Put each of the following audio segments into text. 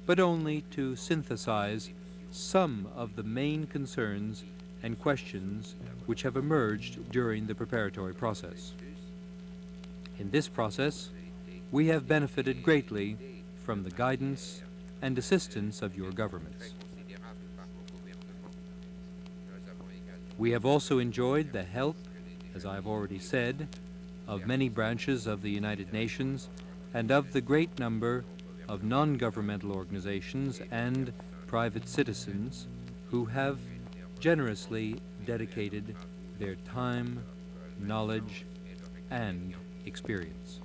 but only to synthesize some of the main concerns and questions which have emerged during the preparatory process. In this process, we have benefited greatly from the guidance and assistance of your governments. We have also enjoyed the help, as I have already said, of many branches of the United Nations and of the great number of non-governmental organizations and private citizens who have generously dedicated their time, knowledge, and experience.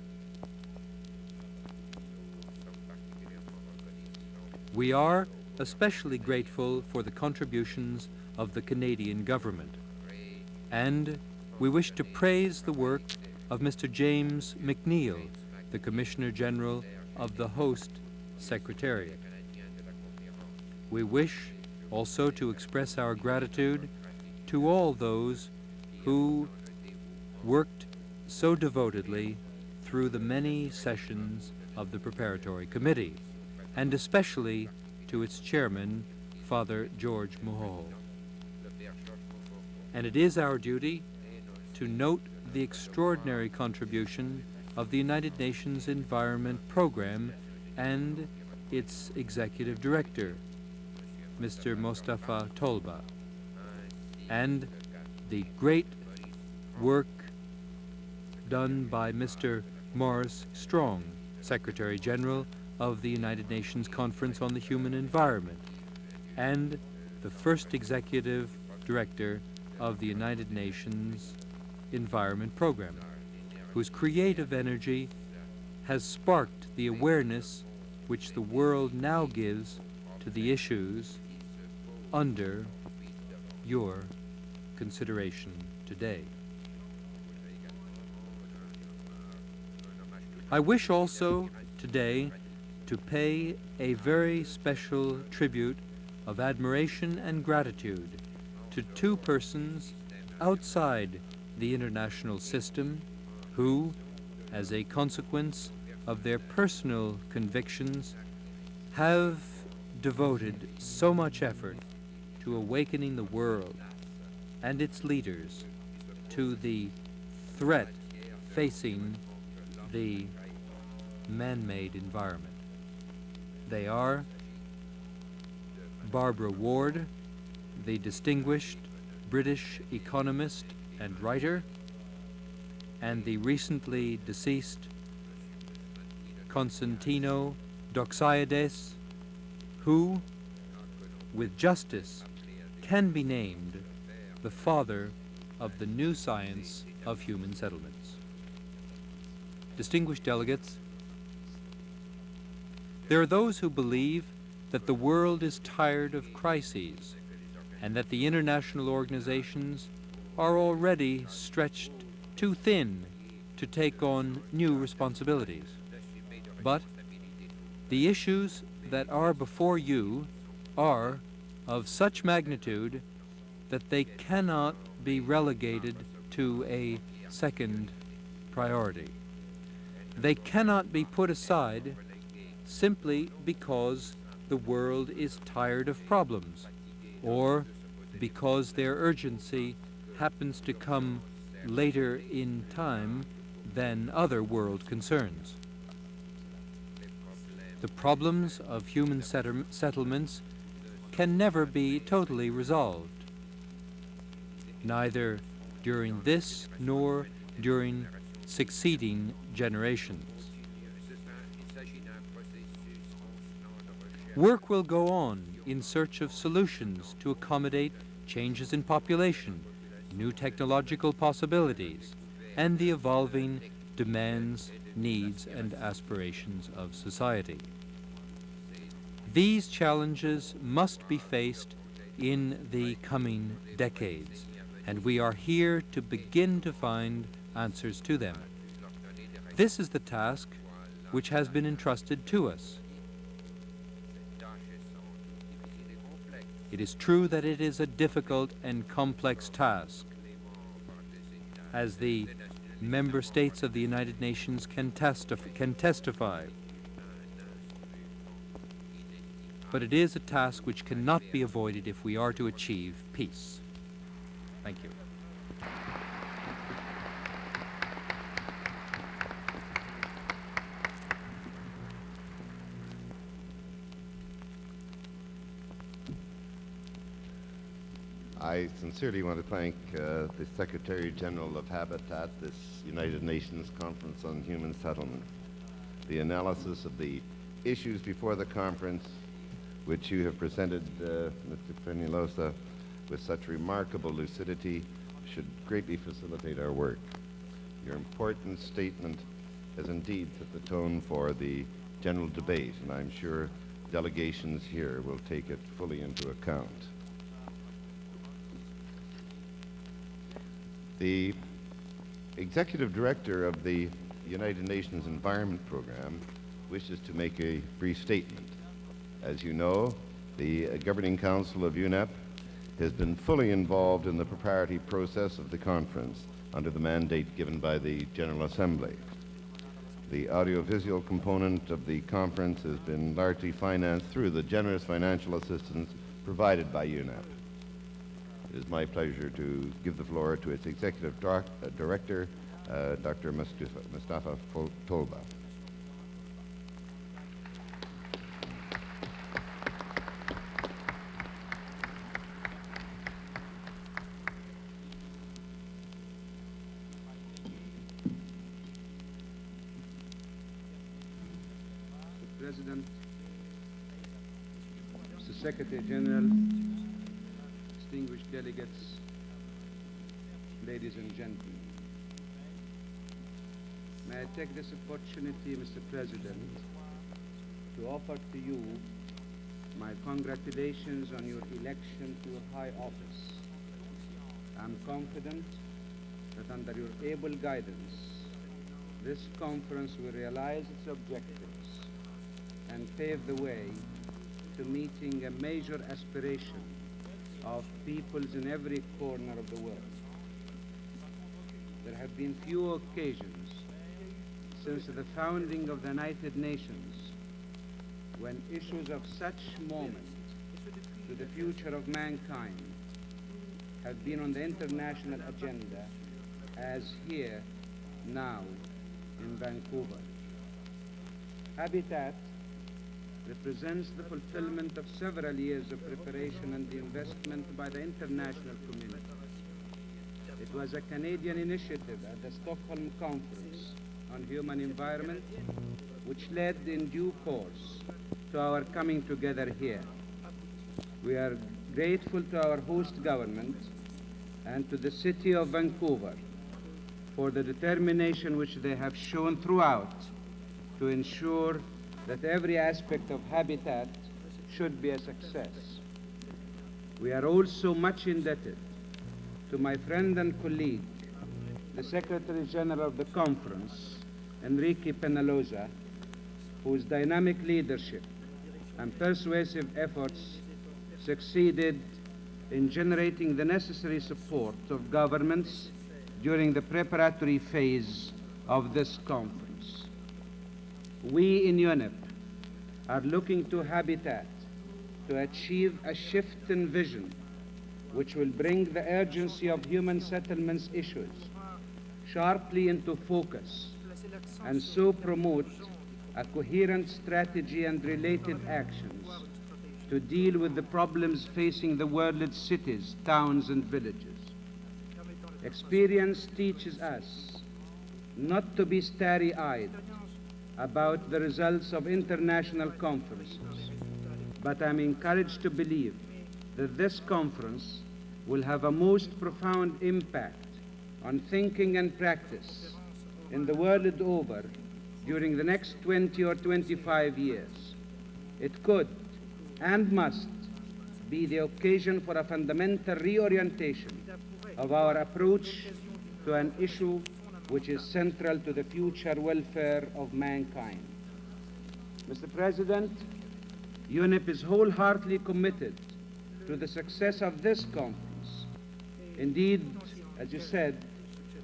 We are especially grateful for the contributions of the Canadian government, and we wish to praise the work of Mr. James McNeill, the Commissioner General of the Host Secretariat. We wish also to express our gratitude to all those who worked so devotedly through the many sessions of the Preparatory Committee, and especially to its chairman, Father George Mohoho. And it is our duty to note the extraordinary contribution of the United Nations Environment Program and its executive director, Mr. Mostafa Talba, and the great work done by Mr. Maurice Strong, Secretary General of the United Nations Conference on the Human Environment, and the first executive director of the United Nations Environment Program, whose creative energy has sparked the awareness which the world now gives to the issues under your consideration today. I wish also today to pay a very special tribute of admiration and gratitude to two persons outside the international system who, as a consequence of their personal convictions, have devoted so much effort to awakening the world and its leaders to the threat facing the man-made environment. They are Barbara Ward, the distinguished British economist and writer, and the recently deceased Constantino Doxiades, who, with justice, can be named the father of the new science of human settlements. Distinguished delegates, there are those who believe that the world is tired of crises and that the international organizations are already stretched too thin to take on new responsibilities. But the issues that are before you are of such magnitude that they cannot be relegated to a second priority. They cannot be put aside simply because the world is tired of problems, or because their urgency happens to come later in time than other world concerns. The problems of human settlements can never be totally resolved, neither during this nor during succeeding generations. Work will go on in search of solutions to accommodate changes in population, new technological possibilities, and the evolving demands, needs, and aspirations of society. These challenges must be faced in the coming decades, and we are here to begin to find answers to them. This is the task which has been entrusted to us. It is true that it is a difficult and complex task, as the member states of the United Nations can testify. but it is a task which cannot be avoided if we are to achieve peace. Thank you. I sincerely want to thank the Secretary General of Habitat, this United Nations Conference on Human Settlement. The analysis of the issues before the conference, which you have presented, Mr. Penalosa, with such remarkable lucidity, should greatly facilitate our work. Your important statement has indeed set the tone for the general debate, and I'm sure delegations here will take it fully into account. The Executive Director of the United Nations Environment Program wishes to make a brief statement. As you know, the Governing Council of UNEP has been fully involved in the preparatory process of the conference under the mandate given by the General Assembly. The audiovisual component of the conference has been largely financed through the generous financial assistance provided by UNEP. It is my pleasure to give the floor to its Executive Director, Dr. Mustafa Talba. Mr. President, Mr. Secretary General, distinguished delegates, ladies and gentlemen. May I take this opportunity, Mr. President, to offer to you my congratulations on your election to a high office. I'm confident that under your able guidance, this conference will realize its objectives and pave the way to meeting a major aspiration of peoples in every corner of the world. There have been few occasions since the founding of the United Nations when issues of such moment to the future of mankind have been on the international agenda as here, now, in Vancouver. Habitat represents the fulfillment of several years of preparation and investment by the international community. It was a Canadian initiative at the Stockholm Conference on Human Environment which led in due course to our coming together here. We are grateful to our host government and to the city of Vancouver for the determination which they have shown throughout to ensure that every aspect of Habitat should be a success. We are also much indebted to my friend and colleague, the Secretary General of the Conference, Enrique Penalosa, whose dynamic leadership and persuasive efforts succeeded in generating the necessary support of governments during the preparatory phase of this conference. We in UNEP are looking to Habitat to achieve a shift in vision which will bring the urgency of human settlements issues sharply into focus and so promote a coherent strategy and related actions to deal with the problems facing the world's cities, towns, and villages. Experience teaches us not to be starry-eyed about the results of international conferences, but I'm encouraged to believe that this conference will have a most profound impact on thinking and practice in the world over during the next 20 or 25 years. It could and must be the occasion for a fundamental reorientation of our approach to an issue which is central to the future welfare of mankind. Mr. President, UNEP is wholeheartedly committed to the success of this conference. Indeed, as you said,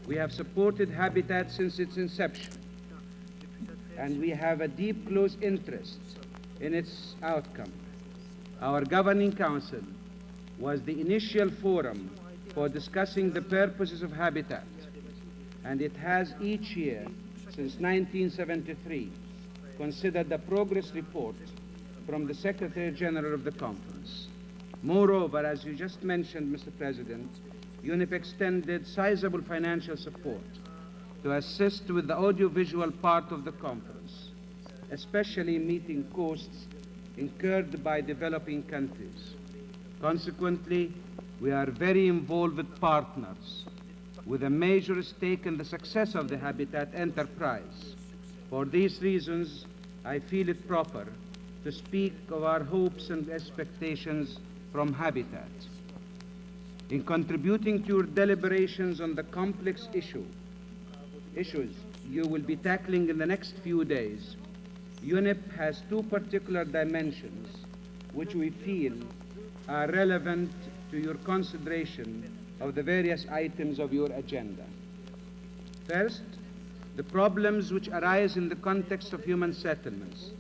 we have supported Habitat since its inception, and we have a deep, close interest in its outcome. Our Governing Council was the initial forum for discussing the purposes of habitat, and it has each year since 1973 considered the progress report from the Secretary General of the Conference. Moreover, as you just mentioned, Mr. President, UNEP extended sizable financial support to assist with the audiovisual part of the conference, especially meeting costs incurred by developing countries. Consequently, we are very involved partners with a major stake in the success of the Habitat enterprise. For these reasons, I feel it proper to speak of our hopes and expectations from Habitat. In contributing to your deliberations on the complex issues you will be tackling in the next few days, UNEP has two particular dimensions which we feel are relevant to your consideration of the various items of your agenda. First, the problems which arise in the context of human settlements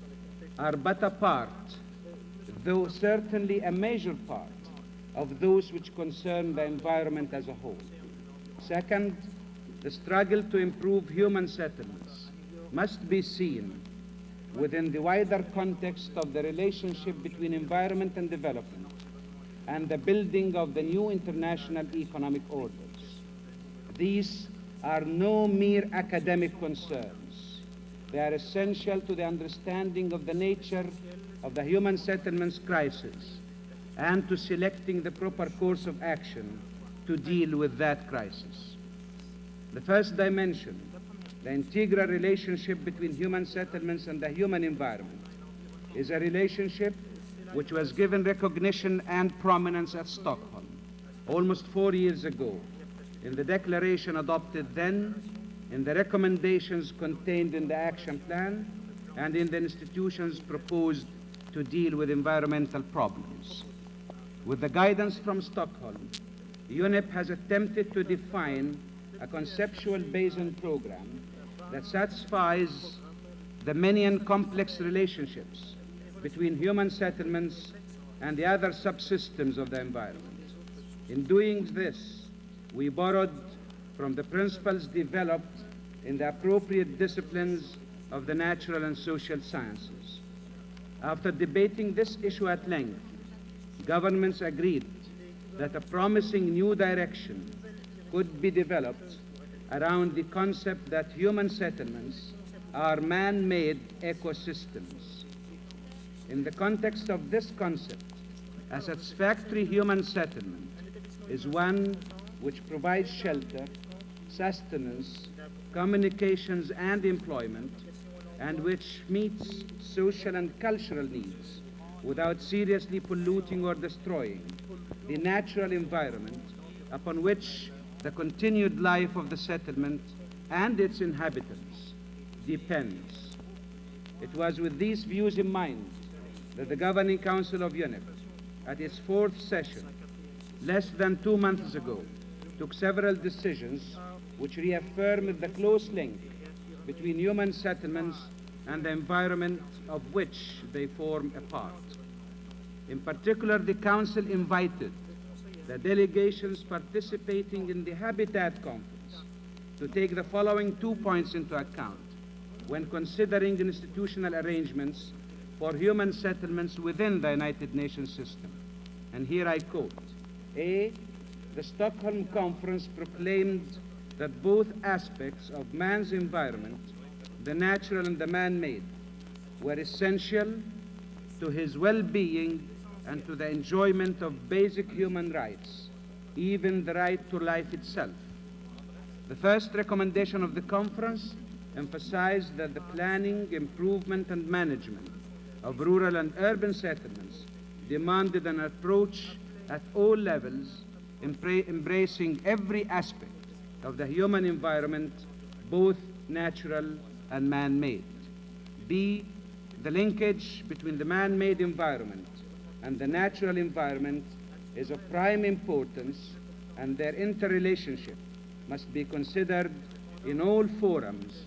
are but a part, though certainly a major part, of those which concern the environment as a whole. Second, the struggle to improve human settlements must be seen within the wider context of the relationship between environment and development and the building of the new international economic orders. These are no mere academic concerns. They are essential to the understanding of the nature of the human settlements crisis and to selecting the proper course of action to deal with that crisis. The first dimension, the integral relationship between human settlements and the human environment, is a relationship which was given recognition and prominence at Stockholm almost 4 years ago in the declaration adopted then, in the recommendations contained in the action plan, and in the institutions proposed to deal with environmental problems. With the guidance from Stockholm, UNEP has attempted to define a conceptual basin program that satisfies the many and complex relationships between human settlements and the other subsystems of the environment. In doing this, we borrowed from the principles developed in the appropriate disciplines of the natural and social sciences. After debating this issue at length, governments agreed that a promising new direction could be developed around the concept that human settlements are man-made ecosystems. In the context of this concept, a satisfactory human settlement is one which provides shelter, sustenance, communications, and employment, and which meets social and cultural needs without seriously polluting or destroying the natural environment upon which the continued life of the settlement and its inhabitants depends. It was with these views in mind that the Governing Council of UNEP, at its 4th session, less than 2 months ago, took several decisions which reaffirmed the close link between human settlements and the environment of which they form a part. In particular, the Council invited the delegations participating in the Habitat Conference to take the following 2 points into account when considering institutional arrangements for human settlements within the United Nations system. And here I quote, A, the Stockholm Conference proclaimed that both aspects of man's environment, the natural and the man-made, were essential to his well-being and to the enjoyment of basic human rights, even the right to life itself. The first recommendation of the conference emphasized that the planning, improvement, and management of rural and urban settlements demanded an approach at all levels, embracing every aspect of the human environment, both natural and man-made. B, the linkage between the man-made environment and the natural environment is of prime importance, and their interrelationship must be considered in all forums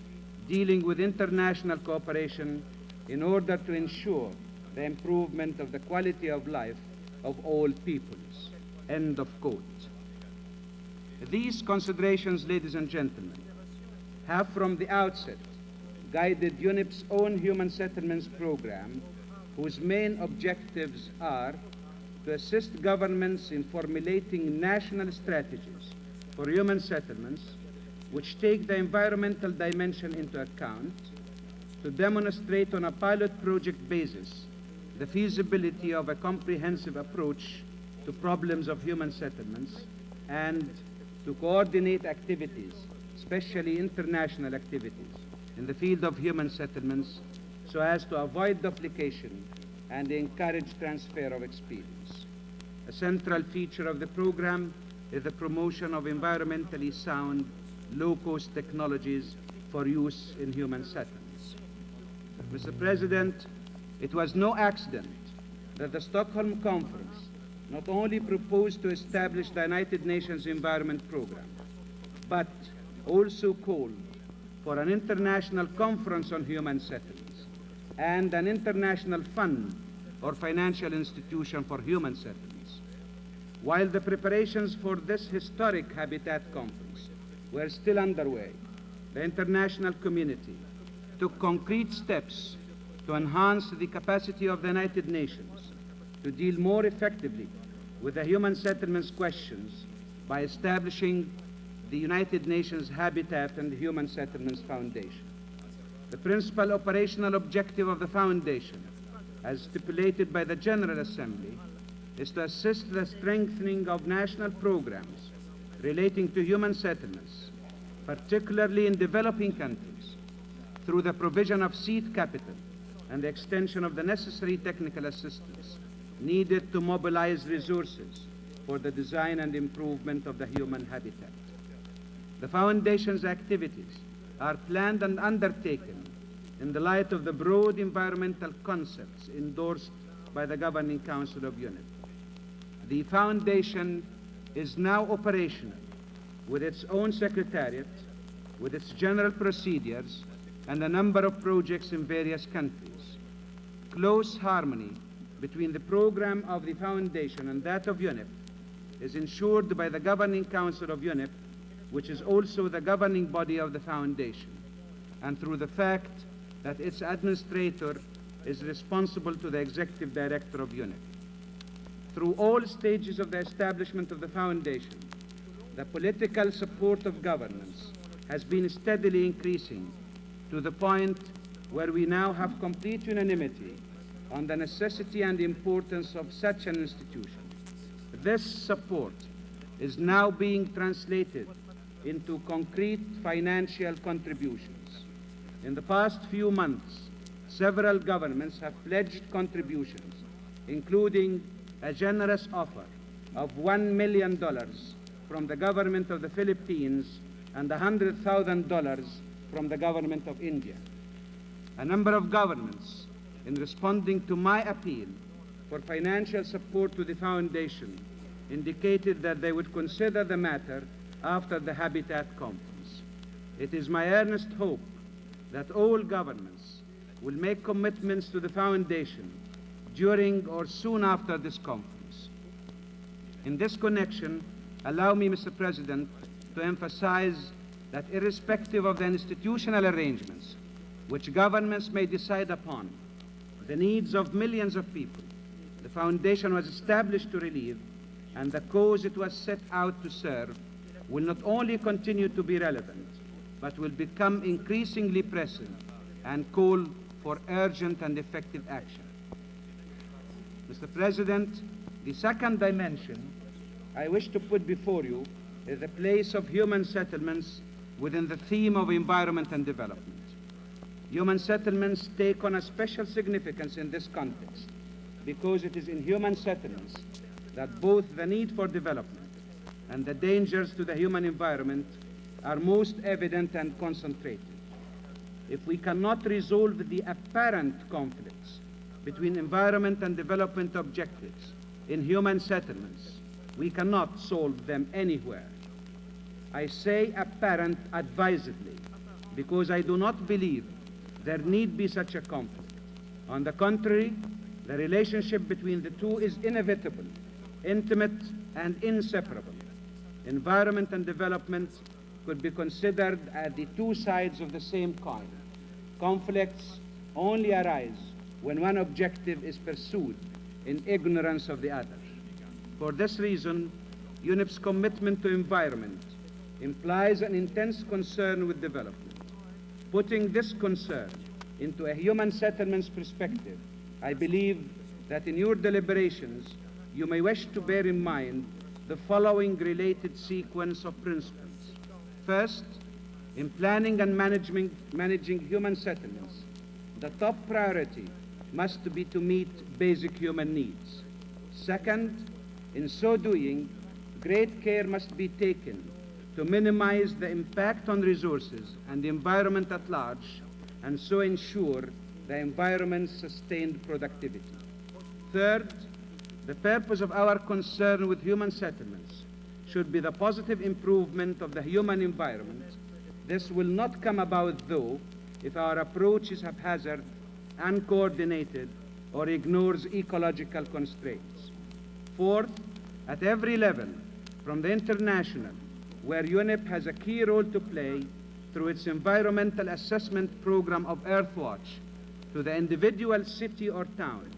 dealing with international cooperation in order to ensure the improvement of the quality of life of all peoples. End of quote. These considerations, ladies and gentlemen, have from the outset guided UNEP's own human settlements program, whose main objectives are to assist governments in formulating national strategies for human settlements which take the environmental dimension into account, to demonstrate on a pilot project basis the feasibility of a comprehensive approach to problems of human settlements, and to coordinate activities, especially international activities, in the field of human settlements so as to avoid duplication and encourage transfer of experience. A central feature of the program is the promotion of environmentally sound, low-cost technologies for use in human settlements. Mr. President, it was no accident that the Stockholm Conference not only proposed to establish the United Nations Environment Program, but also called for an international conference on human settlements and an international fund or financial institution for human settlements. While the preparations for this historic Habitat Conference were still underway, the international community took concrete steps to enhance the capacity of the United Nations to deal more effectively with the human settlements questions by establishing the United Nations Habitat and Human Settlements Foundation. The principal operational objective of the foundation, as stipulated by the General Assembly, is to assist the strengthening of national programs relating to human settlements, particularly in developing countries, through the provision of seed capital and the extension of the necessary technical assistance needed to mobilize resources for the design and improvement of the human habitat. The Foundation's activities are planned and undertaken in the light of the broad environmental concepts endorsed by the Governing Council of UNEP. The Foundation is now operational with its own secretariat, with its general procedures, and a number of projects in various countries. Close harmony between the program of the Foundation and that of UNEP is ensured by the Governing Council of UNEP, which is also the governing body of the Foundation, and through the fact that its administrator is responsible to the Executive Director of UNEP. Through all stages of the establishment of the Foundation, the political support of governments has been steadily increasing to the point where we now have complete unanimity on the necessity and importance of such an institution. This support is now being translated into concrete financial contributions. In the past few months, several governments have pledged contributions, including a generous offer of $1 million from the government of the Philippines and $100,000 from the government of India. A number of governments, in responding to my appeal for financial support to the Foundation, indicated that they would consider the matter after the Habitat Conference. It is my earnest hope that all governments will make commitments to the Foundation during or soon after this conference. In this connection, allow me, Mr. President, to emphasize that irrespective of the institutional arrangements which governments may decide upon, the needs of millions of people, the Foundation was established to relieve, and the cause it was set out to serve will not only continue to be relevant, but will become increasingly pressing and call for urgent and effective action. Mr. President, the second dimension I wish to put before you is the place of human settlements within the theme of environment and development. Human settlements take on a special significance in this context because it is in human settlements that both the need for development and the dangers to the human environment are most evident and concentrated. If we cannot resolve the apparent conflicts between environment and development objectives in human settlements, we cannot solve them anywhere. I say apparent advisedly because I do not believe there need be such a conflict. On the contrary, The relationship between the two is inevitable, intimate, and inseparable. Environment and development could be considered as the two sides of the same coin. Conflicts only arise when one objective is pursued in ignorance of the other. For this reason, UNEP's commitment to environment implies an intense concern with development. Putting this concern into a human settlements perspective, I believe that in your deliberations, you may wish to bear in mind the following related sequence of principles. First, in planning and managing human settlements, the top priority must be to meet basic human needs. Second, in so doing, great care must be taken to minimize the impact on resources and the environment at large, and so ensure the environment's sustained productivity. Third, the purpose of our concern with human settlements should be the positive improvement of the human environment. This will not come about, though, if our approach is haphazard, uncoordinated, or ignores ecological constraints. Fourth, at every level, from the international, where UNEP has a key role to play through its environmental assessment program of Earthwatch, to the individual city or town,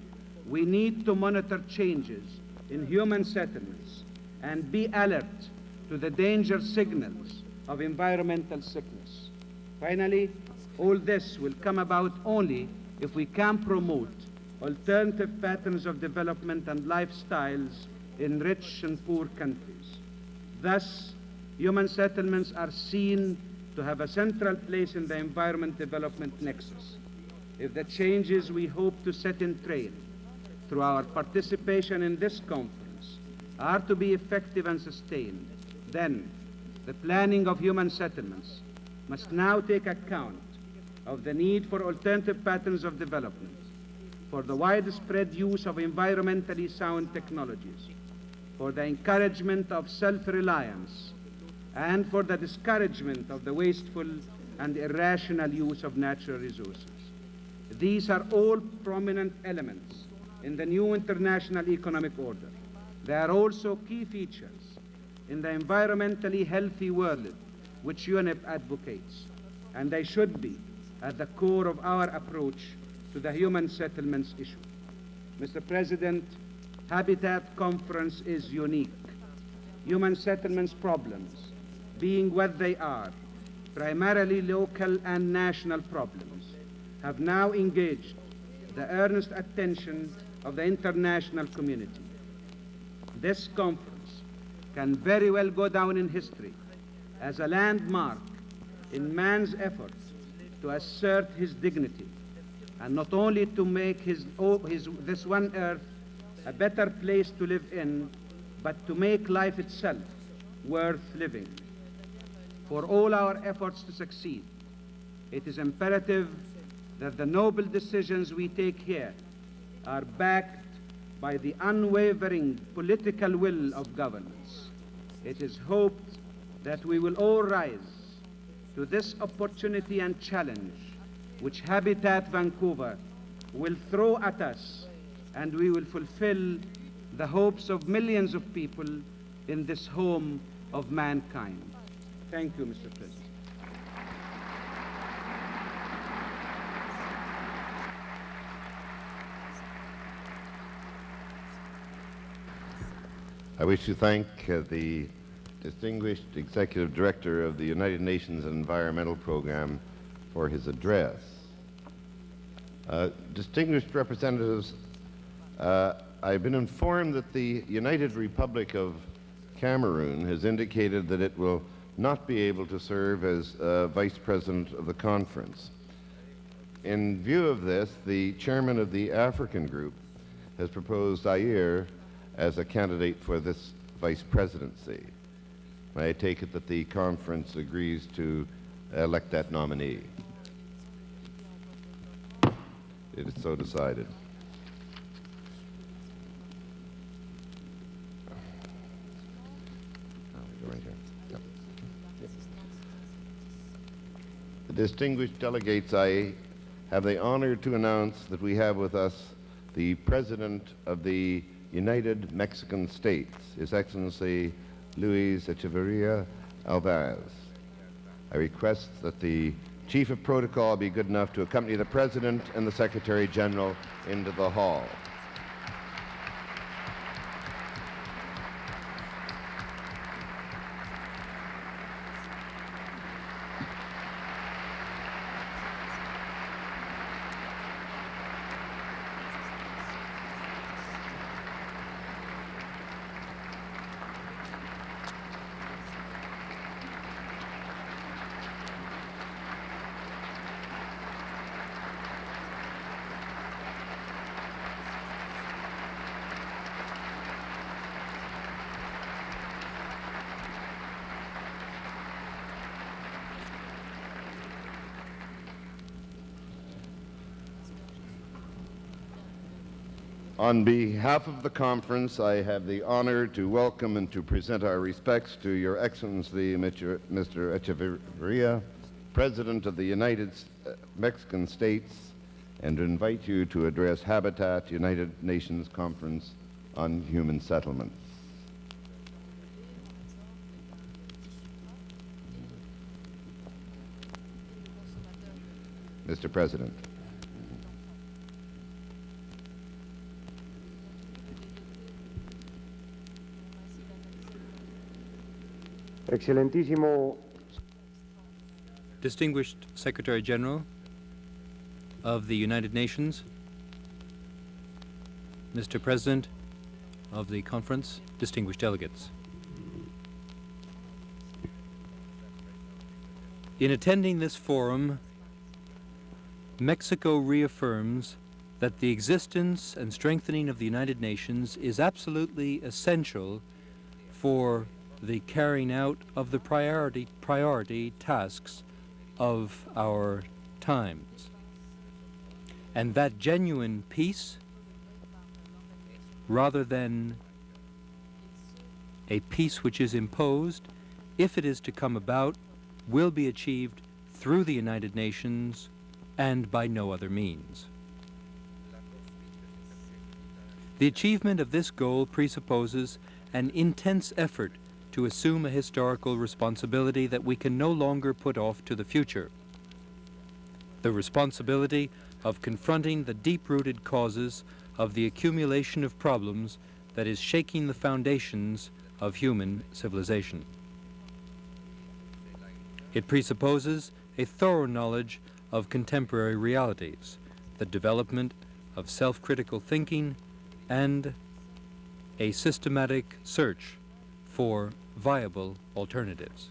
we need to monitor changes in human settlements and be alert to the danger signals of environmental sickness. Finally, all this will come about only if we can promote alternative patterns of development and lifestyles in rich and poor countries. Thus, human settlements are seen to have a central place in the environment development nexus. If the changes we hope to set in train through our participation in this conference are to be effective and sustained, then the planning of human settlements must now take account of the need for alternative patterns of development, for the widespread use of environmentally sound technologies, for the encouragement of self-reliance, and for the discouragement of the wasteful and irrational use of natural resources. These are all prominent elements in the new international economic order. They are also key features in the environmentally healthy world which UNEP advocates, and they should be at the core of our approach to the human settlements issue. Mr. President, Habitat Conference is unique. Human settlements problems, being what they are, primarily local and national problems, have now engaged the earnest attention of the international community. This conference can very well go down in history as a landmark in man's efforts to assert his dignity, and not only to make this one earth a better place to live in, but to make life itself worth living. For all our efforts to succeed, it is imperative that the noble decisions we take here are backed by the unwavering political will of governments. It is hoped that we will all rise to this opportunity and challenge which Habitat Vancouver will throw at us, and we will fulfill the hopes of millions of people in this home of mankind. Thank you, Mr. President. I wish to thank the distinguished Executive Director of the United Nations Environmental Program for his address. Distinguished representatives, I've been informed that the United Republic of Cameroon has indicated that it will not be able to serve as Vice President of the conference. In view of this, the chairman of the African group has proposed Zaire as a candidate for this vice presidency. May I take it that the conference agrees to elect that nominee? It is so decided. Right here. Yep. Yep. The distinguished delegates, I have the honor to announce that we have with us the President of the United Mexican States, His Excellency Luis Echeverria Alvarez. I request that the Chief of Protocol be good enough to accompany the President and the Secretary General into the hall. On behalf of the conference, I have the honor to welcome and to present our respects to Your Excellency, Mr. Echeverria, President of the United Mexican States, and to invite you to address Habitat United Nations Conference on Human Settlements. Mr. President. Excelentísimo Distinguished Secretary General of the United Nations, Mr. President of the conference, distinguished delegates. In attending this forum, Mexico reaffirms that the existence and strengthening of the United Nations is absolutely essential for the carrying out of the priority tasks of our times. And that genuine peace, rather than a peace which is imposed, if it is to come about, will be achieved through the United Nations and by no other means. The achievement of this goal presupposes an intense effort to assume a historical responsibility that we can no longer put off to the future. The responsibility of confronting the deep-rooted causes of the accumulation of problems that is shaking the foundations of human civilization. It presupposes a thorough knowledge of contemporary realities, the development of self-critical thinking, and a systematic search for viable alternatives.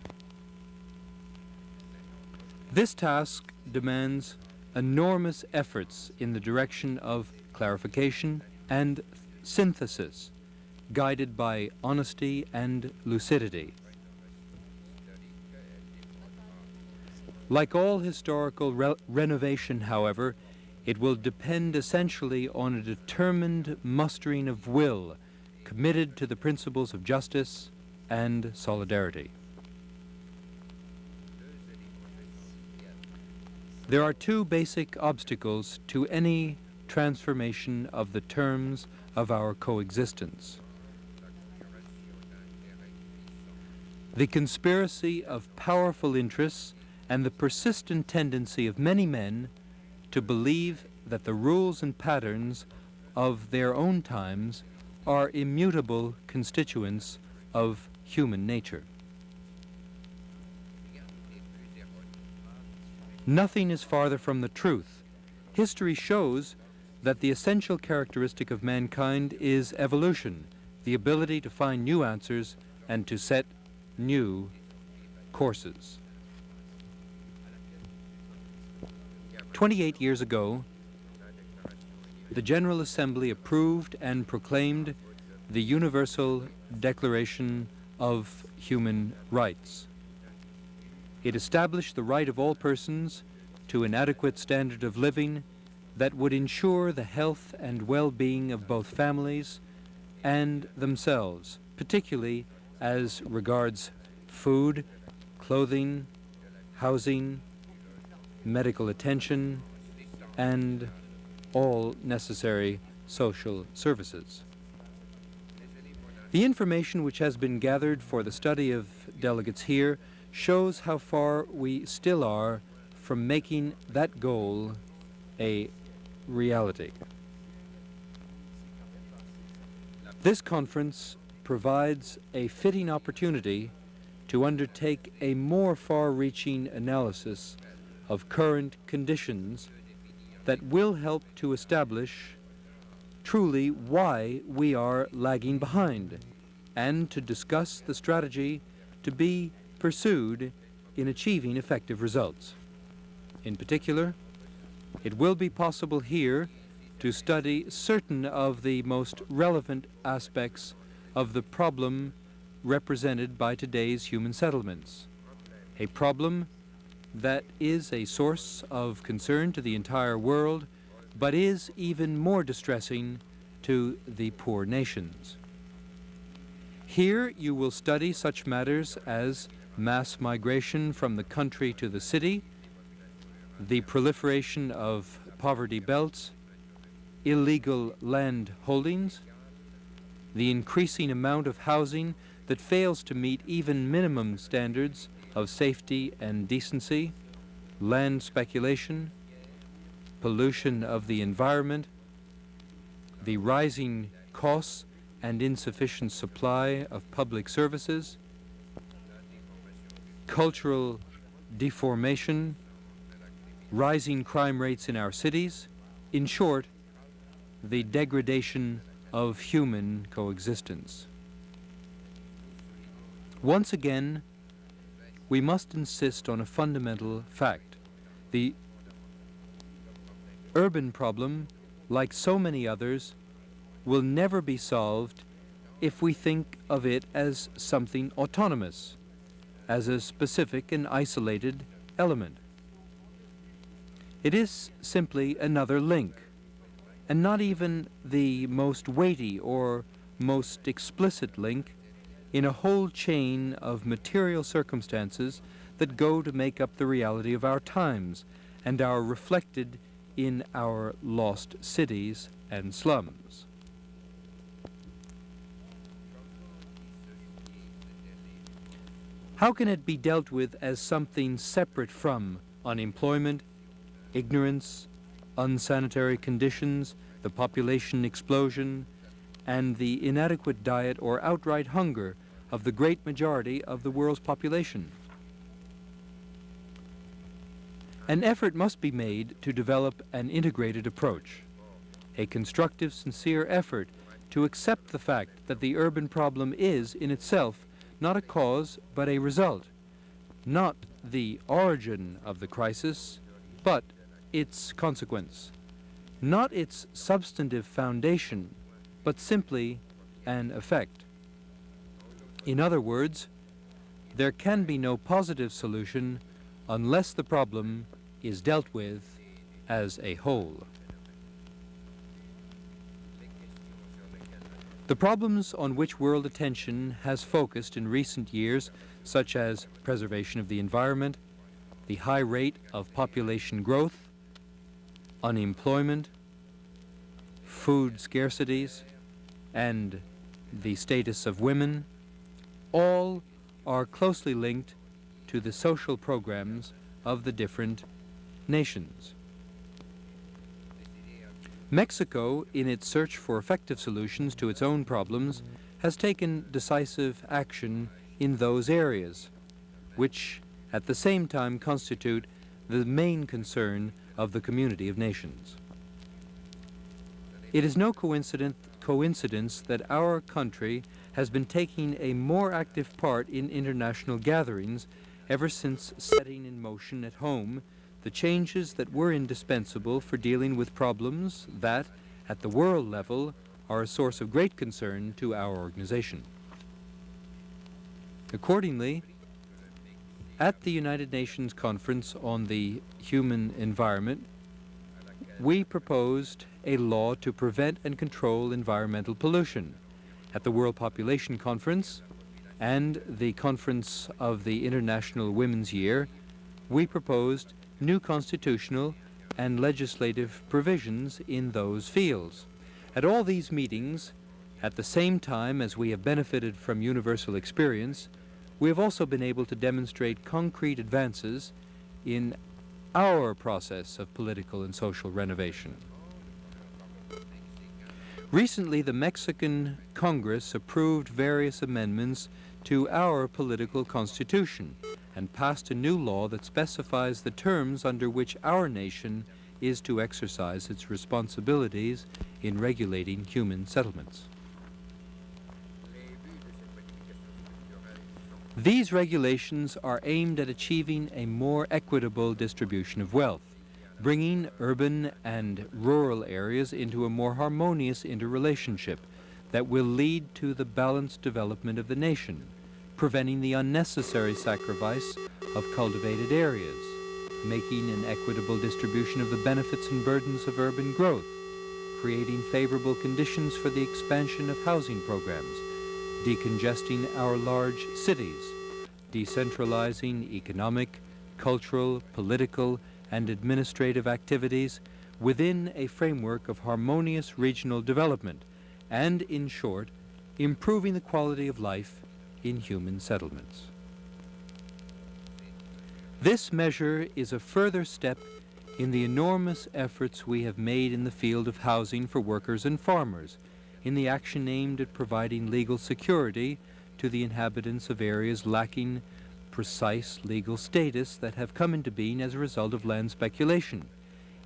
This task demands enormous efforts in the direction of clarification and synthesis, guided by honesty and lucidity. Like all historical renovation, however, it will depend essentially on a determined mustering of will committed to the principles of justice and solidarity. There are two basic obstacles to any transformation of the terms of our coexistence. The conspiracy of powerful interests and the persistent tendency of many men to believe that the rules and patterns of their own times are immutable constituents of human nature. Nothing is farther from the truth. History shows that the essential characteristic of mankind is evolution, the ability to find new answers and to set new courses. 28 years ago, the General Assembly approved and proclaimed the Universal Declaration of Human Rights. It established the right of all persons to an adequate standard of living that would ensure the health and well-being of both families and themselves, particularly as regards food, clothing, housing, medical attention, and all necessary social services. The information which has been gathered for the study of delegates here shows how far we still are from making that goal a reality. This conference provides a fitting opportunity to undertake a more far-reaching analysis of current conditions that will help to establish truly why we are lagging behind, and to discuss the strategy to be pursued in achieving effective results. In particular, it will be possible here to study certain of the most relevant aspects of the problem represented by today's human settlements, a problem that is a source of concern to the entire world, but is even more distressing to the poor nations. Here you will study such matters as mass migration from the country to the city, the proliferation of poverty belts, illegal land holdings, the increasing amount of housing that fails to meet even minimum standards of safety and decency, land speculation, pollution of the environment, the rising costs and insufficient supply of public services, cultural deformation, rising crime rates in our cities, in short, the degradation of human coexistence. Once again, we must insist on a fundamental fact. The urban problem, like so many others, will never be solved if we think of it as something autonomous, as a specific and isolated element. It is simply another link, and not even the most weighty or most explicit link in a whole chain of material circumstances that go to make up the reality of our times and are reflected in our lost cities and slums. How can it be dealt with as something separate from unemployment, ignorance, unsanitary conditions, the population explosion, and the inadequate diet or outright hunger of the great majority of the world's population? An effort must be made to develop an integrated approach, a constructive, sincere effort to accept the fact that the urban problem is, in itself, not a cause but a result, not the origin of the crisis, but its consequence, not its substantive foundation, but simply an effect. In other words, there can be no positive solution unless the problem is dealt with as a whole. The problems on which world attention has focused in recent years, such as preservation of the environment, the high rate of population growth, unemployment, food scarcities, and the status of women, all are closely linked to the social programs of the different nations. Mexico, in its search for effective solutions to its own problems, has taken decisive action in those areas, which at the same time constitute the main concern of the community of nations. It is no coincidence that our country has been taking a more active part in international gatherings ever since setting in motion at home the changes that were indispensable for dealing with problems that, at the world level, are a source of great concern to our organization. Accordingly, at the United Nations Conference on the Human Environment, we proposed a law to prevent and control environmental pollution. At the World Population Conference and the Conference of the International Women's Year, we proposed new constitutional and legislative provisions in those fields. At all these meetings, at the same time as we have benefited from universal experience, we have also been able to demonstrate concrete advances in our process of political and social renovation. Recently, the Mexican Congress approved various amendments to our political constitution and passed a new law that specifies the terms under which our nation is to exercise its responsibilities in regulating human settlements. These regulations are aimed at achieving a more equitable distribution of wealth, bringing urban and rural areas into a more harmonious interrelationship that will lead to the balanced development of the nation, preventing the unnecessary sacrifice of cultivated areas, making an equitable distribution of the benefits and burdens of urban growth, creating favorable conditions for the expansion of housing programs, decongesting our large cities, decentralizing economic, cultural, political, and administrative activities within a framework of harmonious regional development, and, in short, improving the quality of life in human settlements. This measure is a further step in the enormous efforts we have made in the field of housing for workers and farmers, in the action aimed at providing legal security to the inhabitants of areas lacking precise legal status that have come into being as a result of land speculation,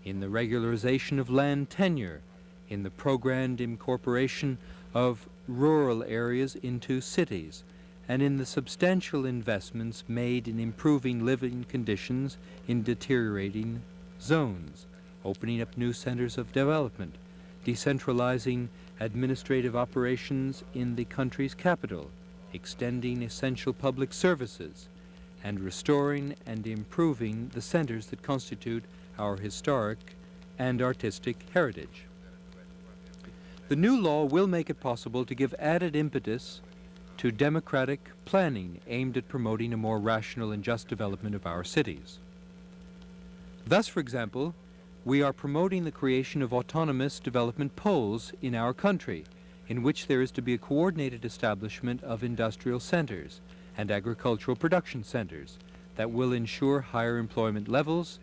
in the regularization of land tenure, in the programmed incorporation of rural areas into cities, and in the substantial investments made in improving living conditions in deteriorating zones, opening up new centers of development, decentralizing administrative operations in the country's capital, extending essential public services, and restoring and improving the centers that constitute our historic and artistic heritage. The new law will make it possible to give added impetus to democratic planning aimed at promoting a more rational and just development of our cities. Thus, for example, we are promoting the creation of autonomous development poles in our country, in which there is to be a coordinated establishment of industrial centers and agricultural production centers that will ensure higher employment levels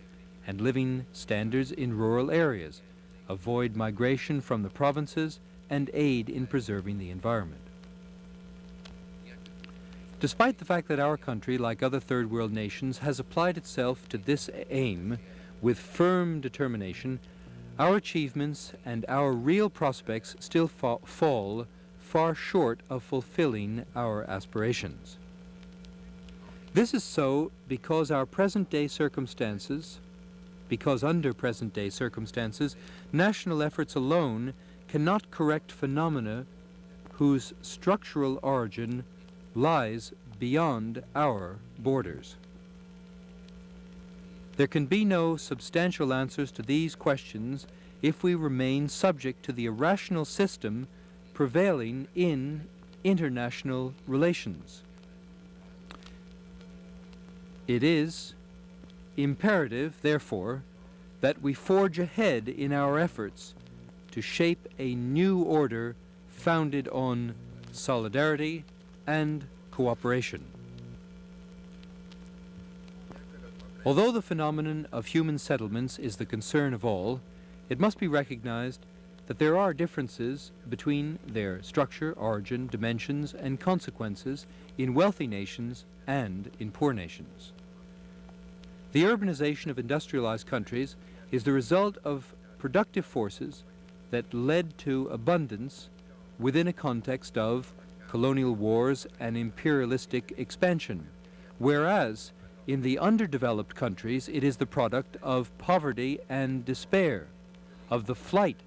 and living standards in rural areas, avoid migration from the provinces, and aid in preserving the environment. Despite the fact that our country, like other third world nations, has applied itself to this aim with firm determination, our achievements and our real prospects still fall far short of fulfilling our aspirations. This is so because under present-day circumstances, national efforts alone cannot correct phenomena whose structural origin lies beyond our borders. There can be no substantial answers to these questions if we remain subject to the irrational system prevailing in international relations. It is imperative, therefore, that we forge ahead in our efforts to shape a new order founded on solidarity and cooperation. Although the phenomenon of human settlements is the concern of all, it must be recognized that there are differences between their structure, origin, dimensions, and consequences in wealthy nations and in poor nations. The urbanization of industrialized countries is the result of productive forces that led to abundance within a context of colonial wars and imperialistic expansion, whereas in the underdeveloped countries it is the product of poverty and despair, of the flight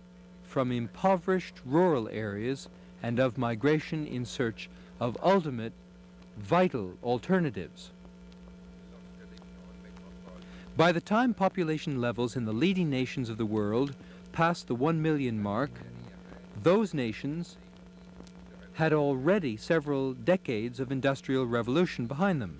from impoverished rural areas, and of migration in search of ultimate, vital alternatives. By the time population levels in the leading nations of the world passed the 1 million mark, those nations had already several decades of industrial revolution behind them.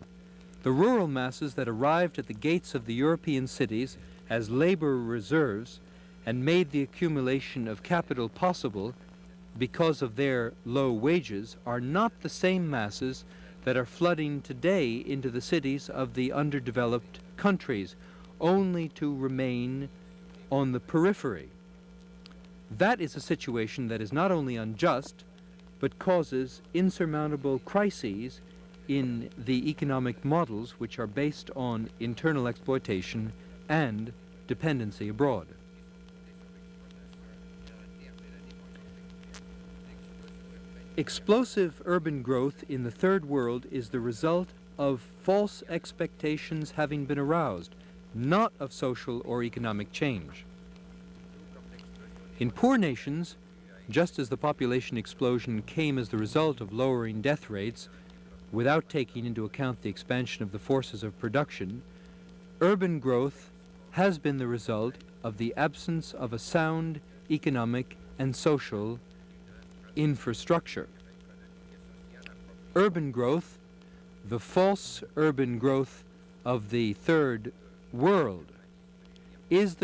The rural masses that arrived at the gates of the European cities as labor reserves and made the accumulation of capital possible because of their low wages are not the same masses that are flooding today into the cities of the underdeveloped countries, only to remain on the periphery. That is a situation that is not only unjust, but causes insurmountable crises in the economic models which are based on internal exploitation and dependency abroad. Explosive urban growth in the Third World is the result of false expectations having been aroused, not of social or economic change. In poor nations, just as the population explosion came as the result of lowering death rates without taking into account the expansion of the forces of production, urban growth has been the result of the absence of a sound economic and social infrastructure. Urban growth, the false urban growth of the Third World, is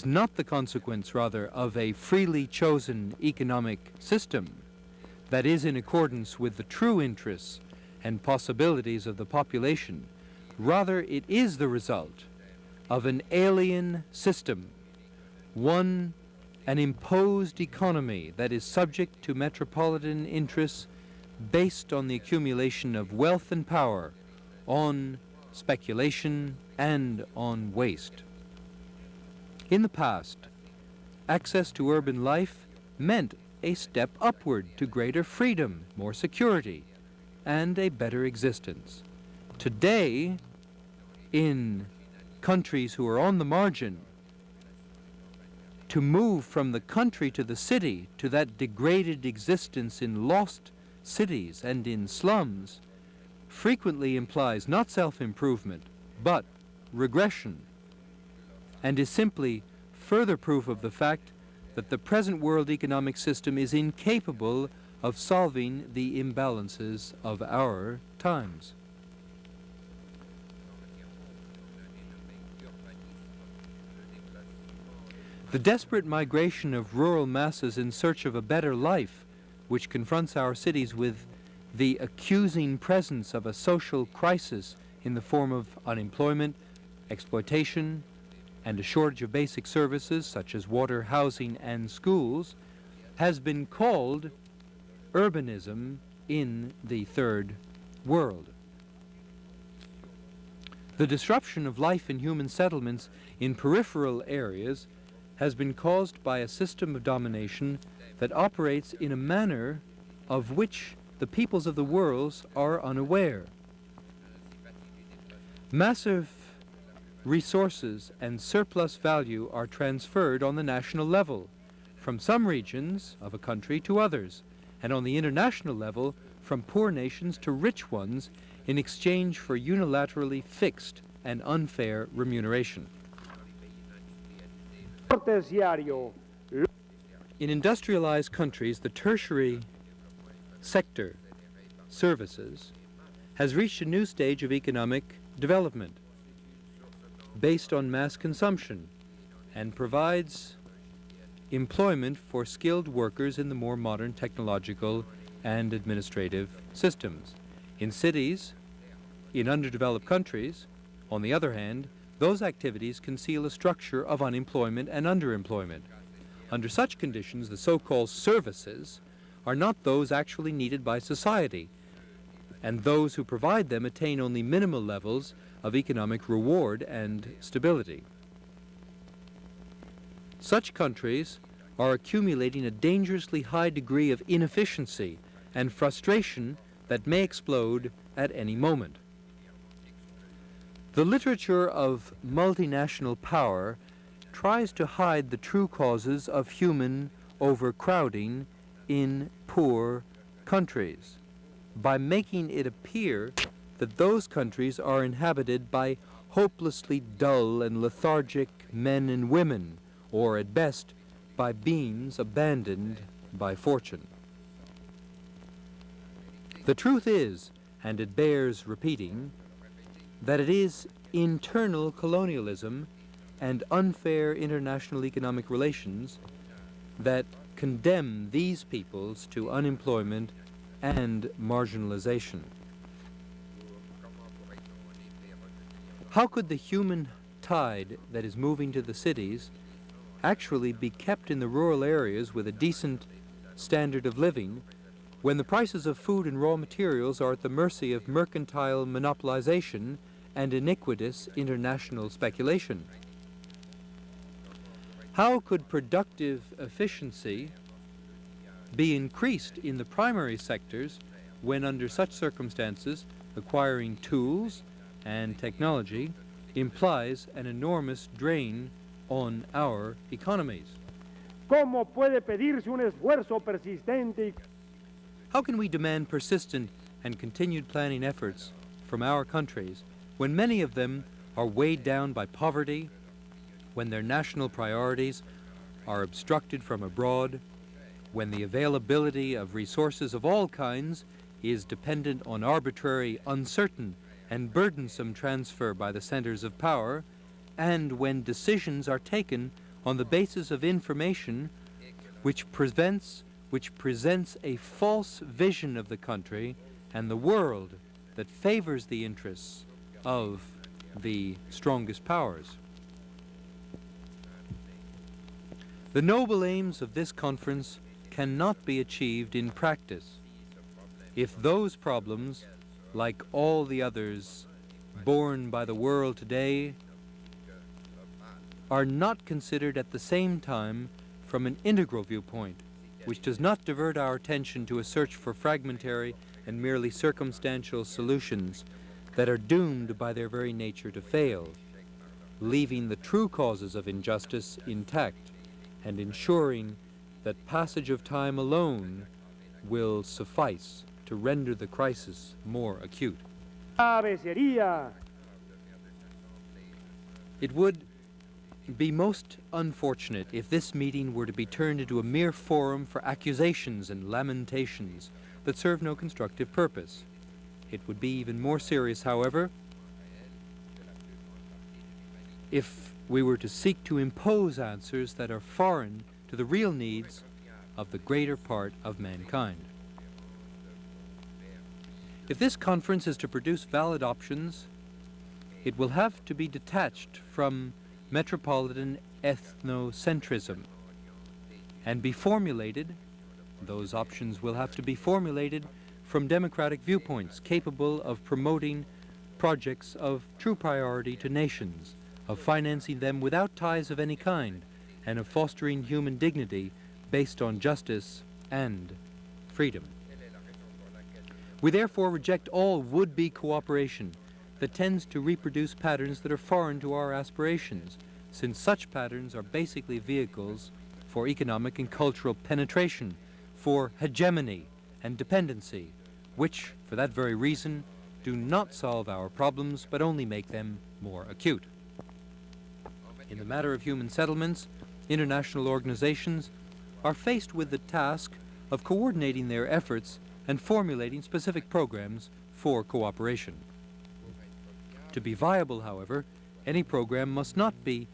not the consequence, rather, of a freely chosen economic system that is in accordance with the true interests and possibilities of the population. Rather, it is the result of an alien system, an imposed economy that is subject to metropolitan interests based on the accumulation of wealth and power, on speculation and on waste. In the past, access to urban life meant a step upward to greater freedom, more security, and a better existence. Today, in countries who are on the margin, to move from the country to the city, to that degraded existence in lost cities and in slums, frequently implies not self-improvement, but regression, and is simply further proof of the fact that the present world economic system is incapable of solving the imbalances of our times. The desperate migration of rural masses in search of a better life, which confronts our cities with the accusing presence of a social crisis in the form of unemployment, exploitation, and a shortage of basic services such as water, housing, and schools, has been called urbanism in the Third World. The disruption of life in human settlements in peripheral areas has been caused by a system of domination that operates in a manner of which the peoples of the world are unaware. Massive resources and surplus value are transferred on the national level from some regions of a country to others, and on the international level from poor nations to rich ones in exchange for unilaterally fixed and unfair remuneration. In industrialized countries, the tertiary sector, services, has reached a new stage of economic development based on mass consumption and provides employment for skilled workers in the more modern technological and administrative systems. In cities, in underdeveloped countries, on the other hand, those activities conceal a structure of unemployment and underemployment. Under such conditions, the so-called services are not those actually needed by society, and those who provide them attain only minimal levels of economic reward and stability. Such countries are accumulating a dangerously high degree of inefficiency and frustration that may explode at any moment. The literature of multinational power tries to hide the true causes of human overcrowding in poor countries by making it appear that those countries are inhabited by hopelessly dull and lethargic men and women, or at best by beings abandoned by fortune. The truth is, and it bears repeating, that it is internal colonialism and unfair international economic relations that condemn these peoples to unemployment and marginalization. How could the human tide that is moving to the cities actually be kept in the rural areas with a decent standard of living when the prices of food and raw materials are at the mercy of mercantile monopolization and iniquitous international speculation? How could productive efficiency be increased in the primary sectors when under such circumstances acquiring tools and technology implies an enormous drain on our economies? ¿Cómo puede pedirse un esfuerzo persistente? How can we demand persistent and continued planning efforts from our countries when many of them are weighed down by poverty, when their national priorities are obstructed from abroad, when the availability of resources of all kinds is dependent on arbitrary, uncertain, and burdensome transfer by the centers of power, and when decisions are taken on the basis of information which presents a false vision of the country and the world that favors the interests of the strongest powers? The noble aims of this conference cannot be achieved in practice if those problems, like all the others borne by the world today, are not considered at the same time from an integral viewpoint, which does not divert our attention to a search for fragmentary and merely circumstantial solutions that are doomed by their very nature to fail, leaving the true causes of injustice intact and ensuring that passage of time alone will suffice to render the crisis more acute. It would be most unfortunate if this meeting were to be turned into a mere forum for accusations and lamentations that serve no constructive purpose. It would be even more serious, however, if we were to seek to impose answers that are foreign to the real needs of the greater part of mankind. If this conference is to produce valid options, it will have to be detached from metropolitan ethnocentrism and be formulated, those options will have to be formulated from democratic viewpoints capable of promoting projects of true priority to nations, of financing them without ties of any kind, and of fostering human dignity based on justice and freedom. We therefore reject all would-be cooperation that tends to reproduce patterns that are foreign to our aspirations, since such patterns are basically vehicles for economic and cultural penetration, for hegemony and dependency, which, for that very reason, do not solve our problems but only make them more acute. In the matter of human settlements, international organizations are faced with the task of coordinating their efforts and formulating specific programs for cooperation. To be viable, however, any program must not be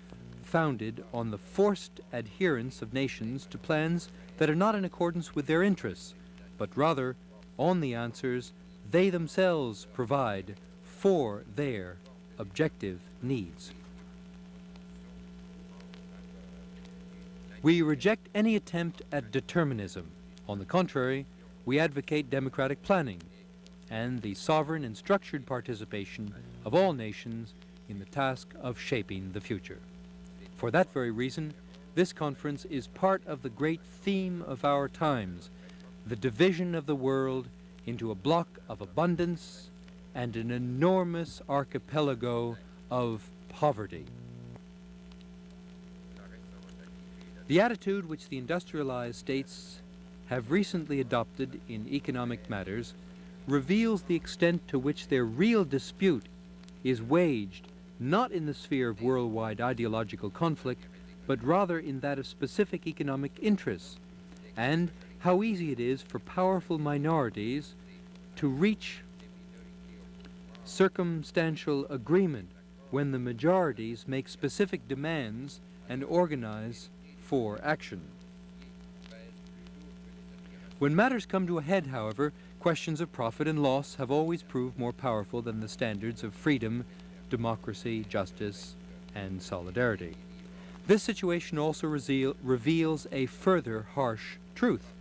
founded on the forced adherence of nations to plans that are not in accordance with their interests, but rather on the answers they themselves provide for their objective needs. We reject any attempt at determinism. On the contrary, we advocate democratic planning and the sovereign and structured participation of all nations in the task of shaping the future. For that very reason, this conference is part of the great theme of our times, the division of the world into a block of abundance and an enormous archipelago of poverty. The attitude which the industrialized states have recently adopted in economic matters reveals the extent to which their real dispute is waged not in the sphere of worldwide ideological conflict, but rather in that of specific economic interests, and how easy it is for powerful minorities to reach circumstantial agreement when the majorities make specific demands and organize for action. When matters come to a head, however, questions of profit and loss have always proved more powerful than the standards of freedom, democracy, justice, and solidarity. This situation also reveals a further harsh truth.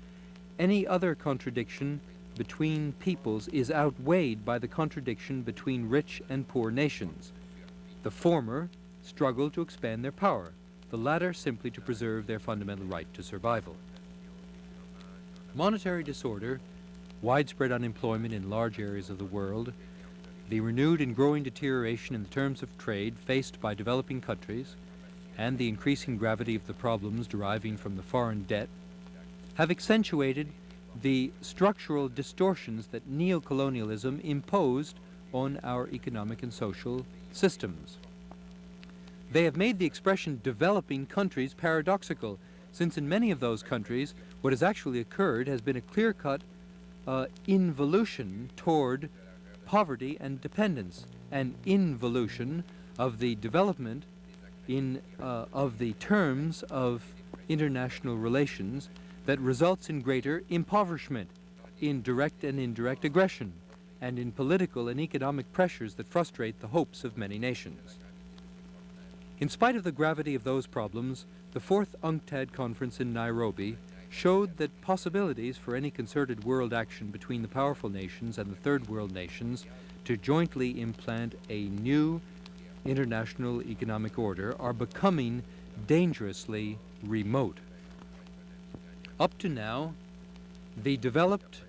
Any other contradiction between peoples is outweighed by the contradiction between rich and poor nations. The former struggle to expand their power, the latter simply to preserve their fundamental right to survival. Monetary disorder, widespread unemployment in large areas of the world, the renewed and growing deterioration in the terms of trade faced by developing countries, and the increasing gravity of the problems deriving from the foreign debt have accentuated the structural distortions that neocolonialism imposed on our economic and social systems. They have made the expression developing countries paradoxical, since in many of those countries what has actually occurred has been a clear-cut involution toward poverty and dependence, an involution of the development of the terms of international relations that results in greater impoverishment, in direct and indirect aggression, and in political and economic pressures that frustrate the hopes of many nations. In spite of the gravity of those problems, the fourth UNCTAD conference in Nairobi showed that possibilities for any concerted world action between the powerful nations and the third world nations to jointly implant a new international economic order are becoming dangerously remote. Up to now, the developed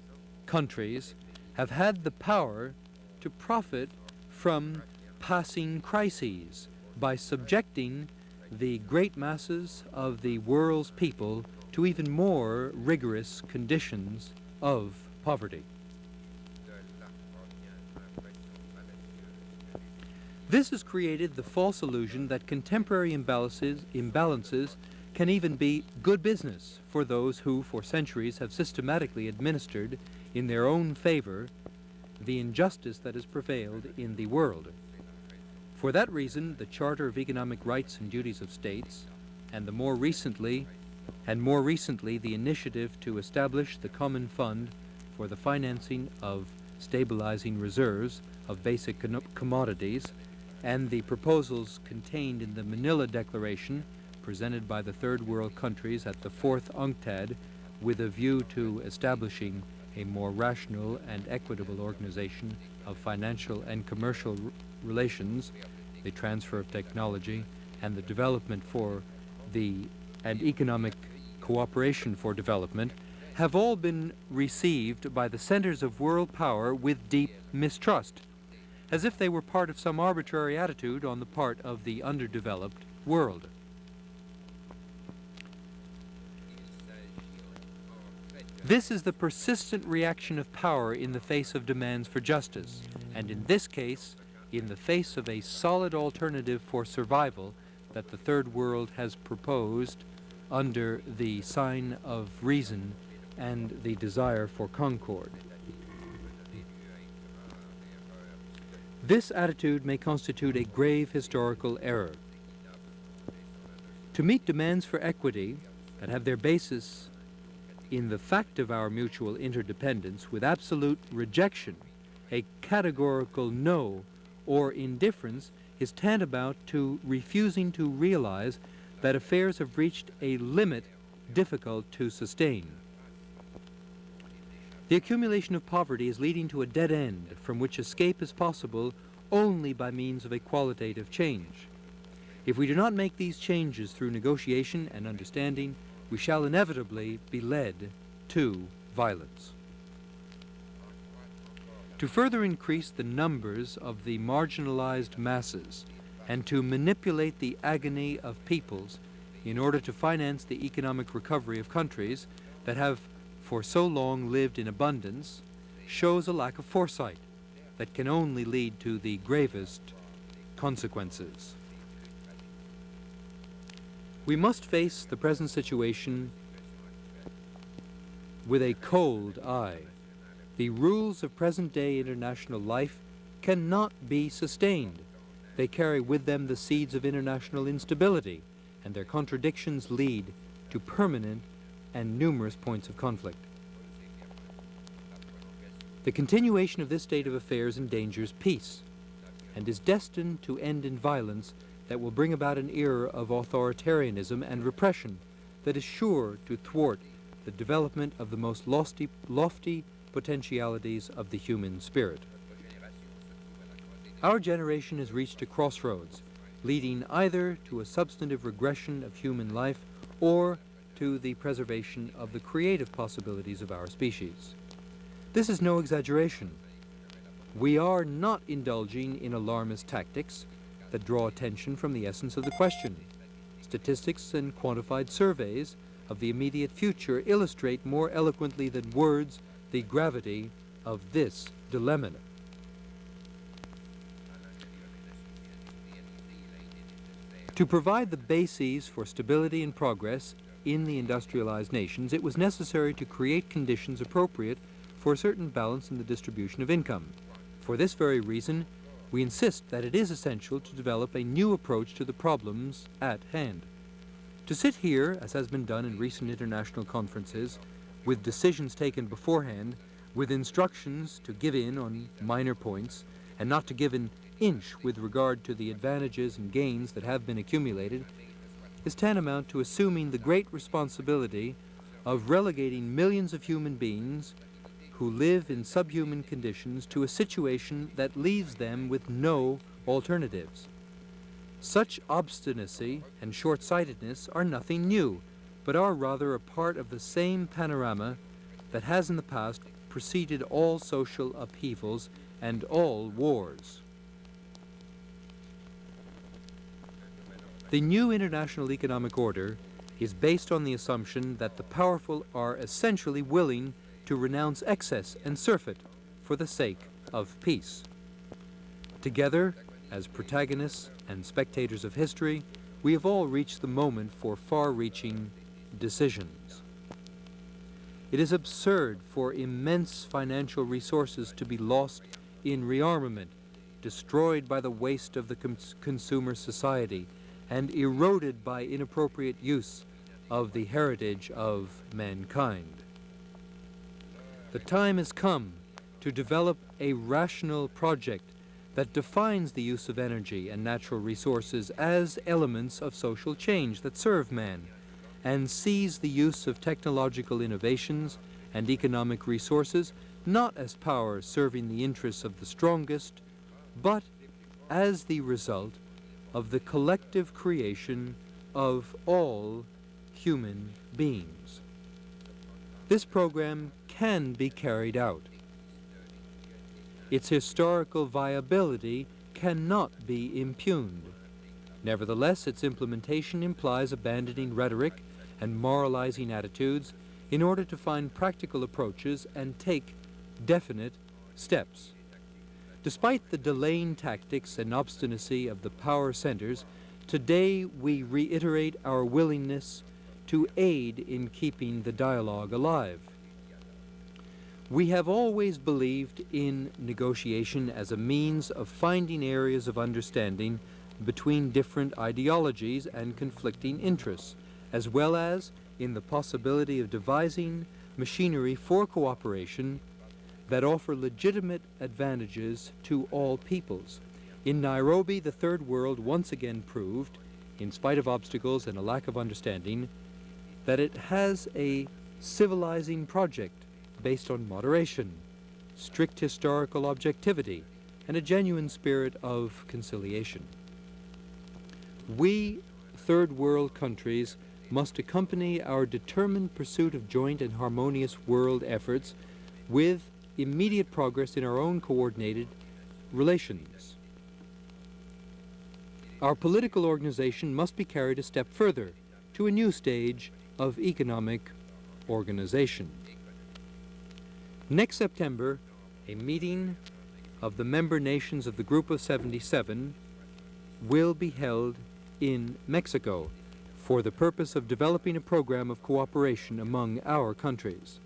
countries have had the power to profit from passing crises by subjecting the great masses of the world's people to even more rigorous conditions of poverty. This has created the false illusion that contemporary imbalances can even be good business for those who, for centuries, have systematically administered in their own favor the injustice that has prevailed in the world. For that reason, the Charter of Economic Rights and Duties of States, and more recently, the initiative to establish the Common Fund for the financing of stabilizing reserves of basic commodities, and the proposals contained in the Manila Declaration presented by the third world countries at the fourth UNCTAD with a view to establishing a more rational and equitable organization of financial and commercial relations, the transfer of technology, and the development and economic cooperation for development, have all been received by the centers of world power with deep mistrust, as if they were part of some arbitrary attitude on the part of the underdeveloped world. This is the persistent reaction of power in the face of demands for justice, and in this case, in the face of a solid alternative for survival that the third world has proposed under the sign of reason and the desire for concord. This attitude may constitute a grave historical error. To meet demands for equity that have their basis in the fact of our mutual interdependence with absolute rejection, a categorical no or indifference is tantamount to refusing to realize that affairs have reached a limit difficult to sustain. The accumulation of poverty is leading to a dead end from which escape is possible only by means of a qualitative change. If we do not make these changes through negotiation and understanding, we shall inevitably be led to violence. To further increase the numbers of the marginalized masses and to manipulate the agony of peoples in order to finance the economic recovery of countries that have for so long lived in abundance shows a lack of foresight that can only lead to the gravest consequences. We must face the present situation with a cold eye. The rules of present-day international life cannot be sustained. They carry with them the seeds of international instability, and their contradictions lead to permanent and numerous points of conflict. The continuation of this state of affairs endangers peace and is destined to end in violence that will bring about an era of authoritarianism and repression that is sure to thwart the development of the most lofty potentialities of the human spirit. Our generation has reached a crossroads, leading either to a substantive regression of human life or to the preservation of the creative possibilities of our species. This is no exaggeration. We are not indulging in alarmist tactics that draw attention from the essence of the question. Statistics and quantified surveys of the immediate future illustrate more eloquently than words the gravity of this dilemma. To provide the bases for stability and progress in the industrialized nations, it was necessary to create conditions appropriate for a certain balance in the distribution of income. For this very reason, we insist that it is essential to develop a new approach to the problems at hand. To sit here, as has been done in recent international conferences, with decisions taken beforehand, with instructions to give in on minor points, and not to give an inch with regard to the advantages and gains that have been accumulated, is tantamount to assuming the great responsibility of relegating millions of human beings who live in subhuman conditions to a situation that leaves them with no alternatives. Such obstinacy and short-sightedness are nothing new, but are rather a part of the same panorama that has in the past preceded all social upheavals and all wars. The new international economic order is based on the assumption that the powerful are essentially willing to renounce excess and surfeit for the sake of peace. Together, as protagonists and spectators of history, we have all reached the moment for far-reaching decisions. It is absurd for immense financial resources to be lost in rearmament, destroyed by the waste of the consumer society, and eroded by inappropriate use of the heritage of mankind. The time has come to develop a rational project that defines the use of energy and natural resources as elements of social change that serve man, and sees the use of technological innovations and economic resources not as power serving the interests of the strongest, but as the result of the collective creation of all human beings. This program can be carried out. Its historical viability cannot be impugned. Nevertheless, its implementation implies abandoning rhetoric and moralizing attitudes in order to find practical approaches and take definite steps. Despite the delaying tactics and obstinacy of the power centers, today we reiterate our willingness to aid in keeping the dialogue alive. We have always believed in negotiation as a means of finding areas of understanding between different ideologies and conflicting interests, as well as in the possibility of devising machinery for cooperation that offer legitimate advantages to all peoples. In Nairobi, the Third World once again proved, in spite of obstacles and a lack of understanding, that it has a civilizing project based on moderation, strict historical objectivity, and a genuine spirit of conciliation. We, Third World countries, must accompany our determined pursuit of joint and harmonious world efforts with immediate progress in our own coordinated relations. Our political organization must be carried a step further to a new stage of economic organization. Next September, a meeting of the member nations of the Group of 77 will be held in Mexico for the purpose of developing a program of cooperation among our countries.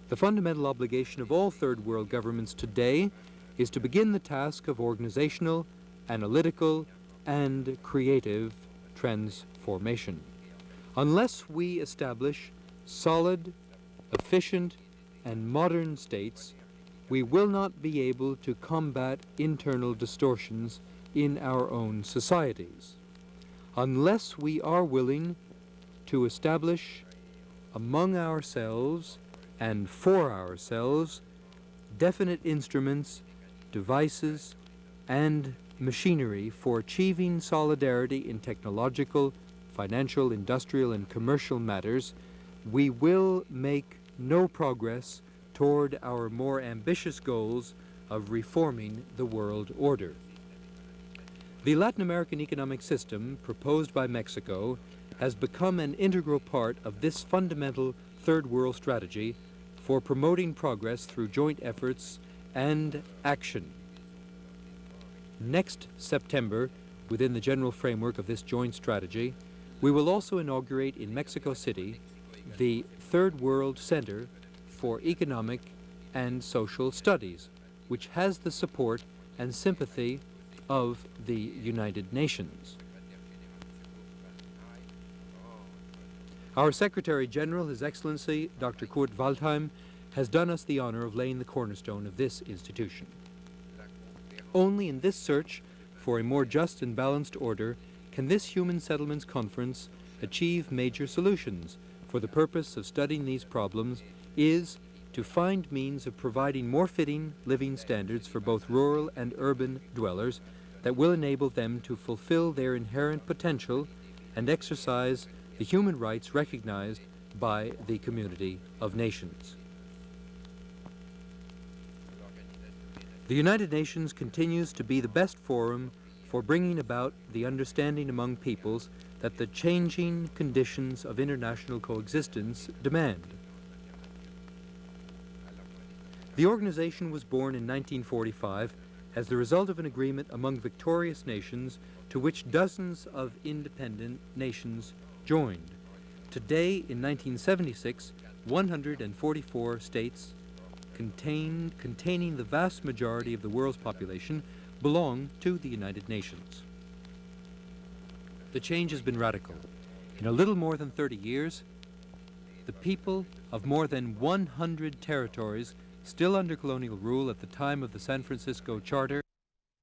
The fundamental obligation of all Third World governments today is to begin the task of organizational analytical, and creative transformation. Unless we establish solid, efficient, and modern states, we will not be able to combat internal distortions in our own societies. Unless we are willing to establish among ourselves and for ourselves definite instruments, devices, and machinery for achieving solidarity in technological, financial, industrial, and commercial matters, we will make no progress toward our more ambitious goals of reforming the world order. The Latin American economic system proposed by Mexico has become an integral part of this fundamental Third World strategy for promoting progress through joint efforts and action. Next September, within the general framework of this joint strategy, we will also inaugurate in Mexico City the Third World Center for Economic and Social Studies, which has the support and sympathy of the United Nations. Our Secretary General, His Excellency Dr. Kurt Waldheim, has done us the honor of laying the cornerstone of this institution. Only in this search for a more just and balanced order can this Human Settlements Conference achieve major solutions. For the purpose of studying these problems is to find means of providing more fitting living standards for both rural and urban dwellers that will enable them to fulfill their inherent potential and exercise the human rights recognized by the community of nations. The United Nations continues to be the best forum for bringing about the understanding among peoples that the changing conditions of international coexistence demand. The organization was born in 1945 as the result of an agreement among victorious nations to which dozens of independent nations joined. Today, in 1976, 144 states containing the vast majority of the world's population belong to the United Nations. The change has been radical. In a little more than 30 years, the people of more than 100 territories still under colonial rule at the time of the San Francisco Charter